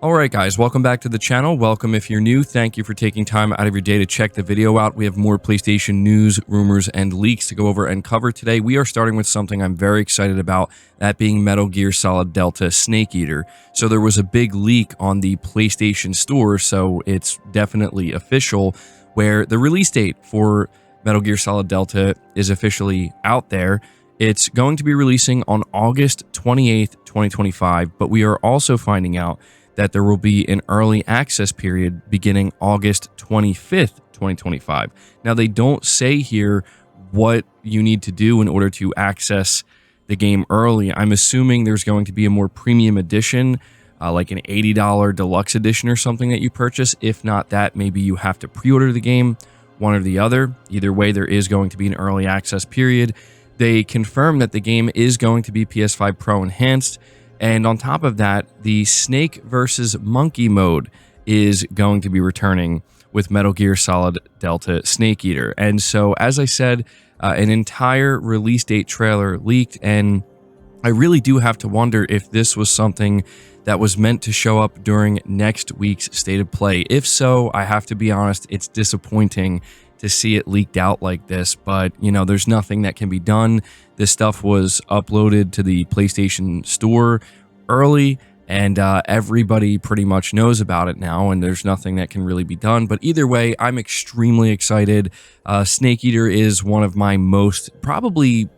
Alright guys, welcome back to the channel. Welcome if you're new. Thank you for taking time out of your day to check the video out. We have more PlayStation news, rumors, and leaks to go over and cover today. We are starting with something I'm very excited about, that being Metal Gear Solid Delta Snake Eater. So there was a big leak on the PlayStation Store, so it's definitely official, where the release date for Metal Gear Solid Delta is officially out there. It's going to be releasing on August 28th, 2025, but we are also finding out that there will be an early access period beginning August 25th, 2025. Now, they don't say here what you need to do in order to access the game early. I'm assuming there's going to be a more premium edition, like an $80 deluxe edition or something that you purchase. If not that, maybe you have to pre-order the game, one or the other. Either way, there is going to be an early access period. They confirm that the game is going to be PS5 Pro enhanced. And on top of that, the Snake versus Monkey mode is going to be returning with Metal Gear Solid Delta Snake Eater. And so, as I said, an entire release date trailer leaked, and I really do have to wonder if this was something that was meant to show up during next week's State of Play. If so, I have to be honest, it's disappointing to see it leaked out like this, but you know, there's nothing that can be done. This stuff was uploaded to the PlayStation Store early, and everybody pretty much knows about it now, and there's nothing that can really be done. But either way, I'm extremely excited. Snake Eater is one of my most, probably,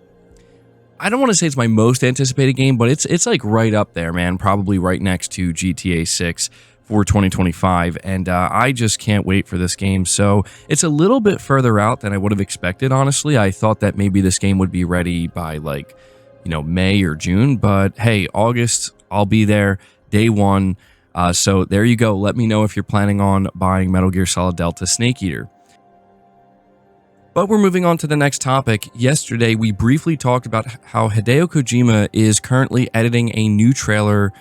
I don't want to say it's my most anticipated game, but it's like right up there, man. Probably right next to GTA 6 for 2025, and I just can't wait for this game. So it's a little bit further out than I would have expected, honestly. I thought that maybe this game would be ready by, like, you know, May or June, but hey, August, I'll be there day one. So there you go. Let me know if you're planning on buying Metal Gear Solid Delta Snake Eater. But we're moving on to the next topic. Yesterday, we briefly talked about how Hideo Kojima is currently editing a new trailer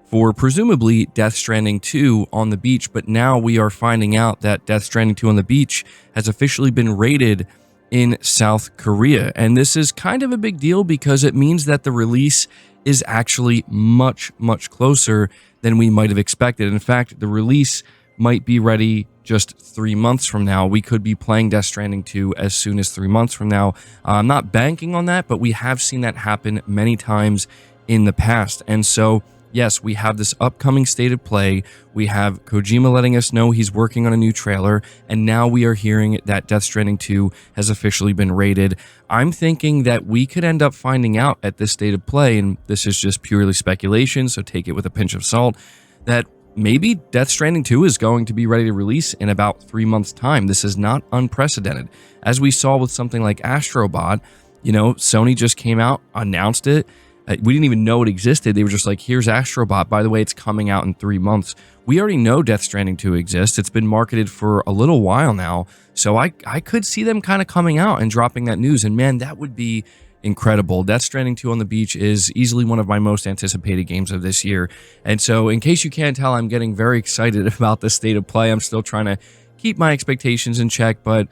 for presumably Death Stranding 2 on the beach, but now we are finding out that Death Stranding 2 on the beach has officially been rated in South Korea. And this is kind of a big deal because it means that the release is actually much, much closer than we might have expected. In fact, the release might be ready just 3 months from now. We could be playing Death Stranding 2 as soon as 3 months from now. I'm not banking on that, but we have seen that happen many times in the past. And so, yes, we have this upcoming State of Play. We have Kojima letting us know he's working on a new trailer, and now we are hearing that Death Stranding 2 has officially been rated. I'm thinking that we could end up finding out at this State of Play, and this is just purely speculation, so take it with a pinch of salt, that maybe Death Stranding 2 is going to be ready to release in about 3 months' time. This is not unprecedented. As we saw with something like Astro Bot, you know, Sony just came out, announced it. We didn't even know it existed. They were just like, here's Astro Bot. By the way, it's coming out in 3 months. We already know Death Stranding 2 exists. It's been marketed for a little while now. So I could see them kind of coming out and dropping that news. And man, that would be incredible. Death Stranding 2 on the beach is easily one of my most anticipated games of this year. And so in case you can't tell, I'm getting very excited about the State of Play. I'm still trying to keep my expectations in check, but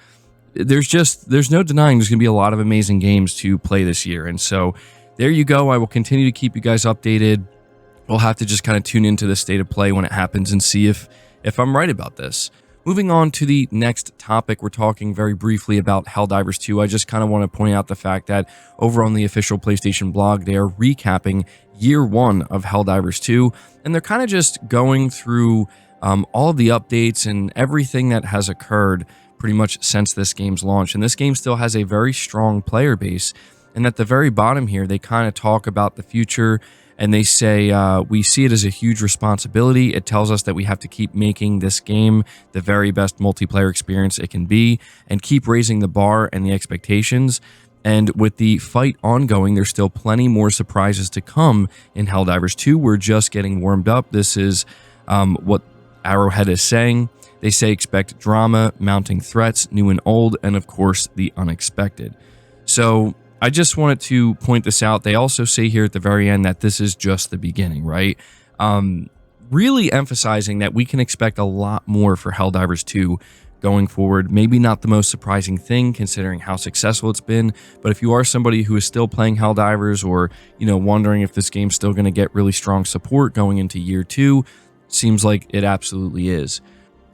there's no denying there's going to be a lot of amazing games to play this year. And so there you go. I will continue to keep you guys updated. We'll have to just kind of tune into the State of Play when it happens and see if I'm right about this. Moving on to the next topic, we're talking very briefly about Helldivers 2. I just kind of want to point out the fact that over on the official PlayStation blog, they are recapping year one of Helldivers 2, and they're kind of just going through all of the updates and everything that has occurred pretty much since this game's launch. And this game still has a very strong player base. And at the very bottom here, they kind of talk about the future, and they say, we see it as a huge responsibility. It tells us that we have to keep making this game the very best multiplayer experience it can be, and keep raising the bar and the expectations. And with the fight ongoing, there's still plenty more surprises to come in Helldivers 2. We're just getting warmed up. This is what Arrowhead is saying. They say expect drama, mounting threats, new and old, and of course, the unexpected. So I just wanted to point this out. They also say here at the very end that this is just the beginning, right? Really emphasizing that we can expect a lot more for Helldivers 2 going forward. Maybe not the most surprising thing considering how successful it's been, but if you are somebody who is still playing Helldivers, or, you know, wondering if this game's still going to get really strong support going into year 2, seems like it absolutely is.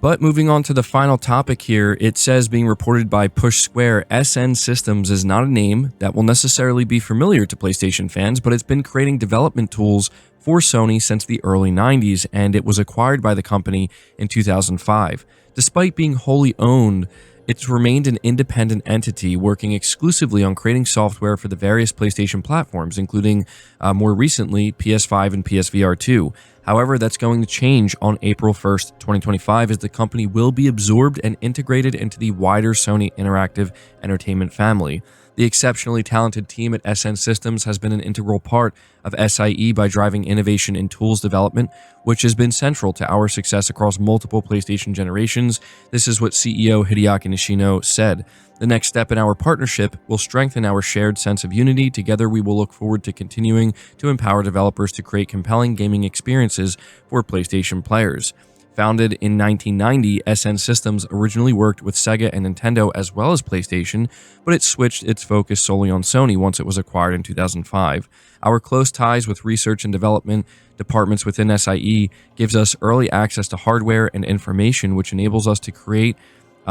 But moving on to the final topic here, it says, being reported by Push Square, SN Systems is not a name that will necessarily be familiar to PlayStation fans, but it's been creating development tools for Sony since the early 90s, and it was acquired by the company in 2005. Despite being wholly owned, it's remained an independent entity working exclusively on creating software for the various PlayStation platforms, including more recently PS5 and PSVR 2. However, that's going to change on April 1st, 2025, as the company will be absorbed and integrated into the wider Sony Interactive Entertainment family. The exceptionally talented team at SN Systems has been an integral part of SIE by driving innovation in tools development, which has been central to our success across multiple PlayStation generations. This is what CEO Hideaki Nishino said. The next step in our partnership will strengthen our shared sense of unity. Together, we will look forward to continuing to empower developers to create compelling gaming experiences for PlayStation players. Founded in 1990, SN Systems originally worked with Sega and Nintendo as well as PlayStation, but it switched its focus solely on Sony once it was acquired in 2005. Our close ties with research and development departments within SIE gives us early access to hardware and information, which enables us to create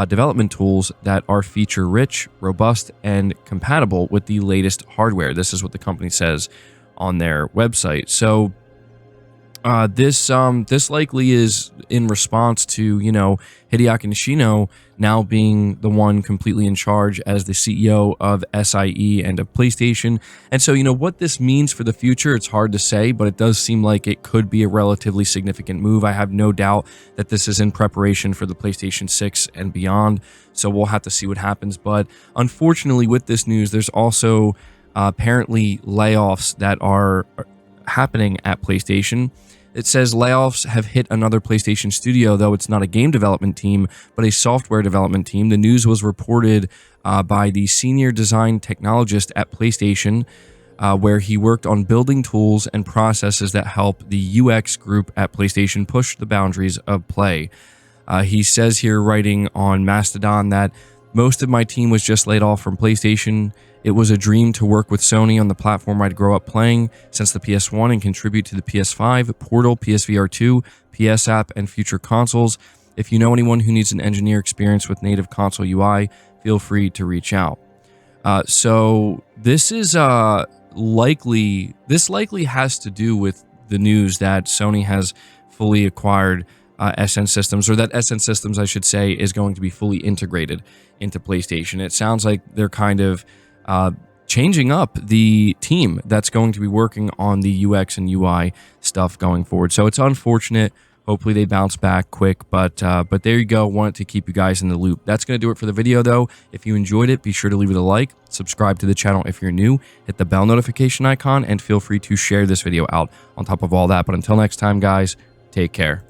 development tools that are feature-rich, robust, and compatible with the latest hardware. This is what the company says on their website. So this likely is in response to, Hideaki Nishino now being the one completely in charge as the CEO of SIE and of PlayStation. And so, what this means for the future, it's hard to say, but it does seem like it could be a relatively significant move. I have no doubt that this is in preparation for the PlayStation 6 and beyond. So we'll have to see what happens. But unfortunately, with this news, there's also apparently layoffs that are happening at PlayStation. It says layoffs have hit another PlayStation studio, though it's not a game development team, but a software development team. The news was reported by the senior design technologist at PlayStation, where he worked on building tools and processes that help the UX group at PlayStation push the boundaries of play. He says here, writing on Mastodon, that most of my team was just laid off from PlayStation. It was a dream to work with Sony on the platform I'd grow up playing since the PS1 and contribute to the PS5, Portal, PSVR 2, PS App, and future consoles. If you know anyone who needs an engineer experience with native console UI, feel free to reach out. So this is likely has to do with the news that Sony has fully acquired SN Systems, or that SN Systems, I should say, is going to be fully integrated into PlayStation. It sounds like they're kind of changing up the team that's going to be working on the UX and UI stuff going forward. So it's unfortunate. Hopefully they bounce back quick, but there you go. Wanted to keep you guys in the loop. That's going to do it for the video, though. If you enjoyed it, be sure to leave it a like, subscribe to the channel if you're new, hit the bell notification icon, and feel free to share this video out on top of all that. But until next time, guys, take care.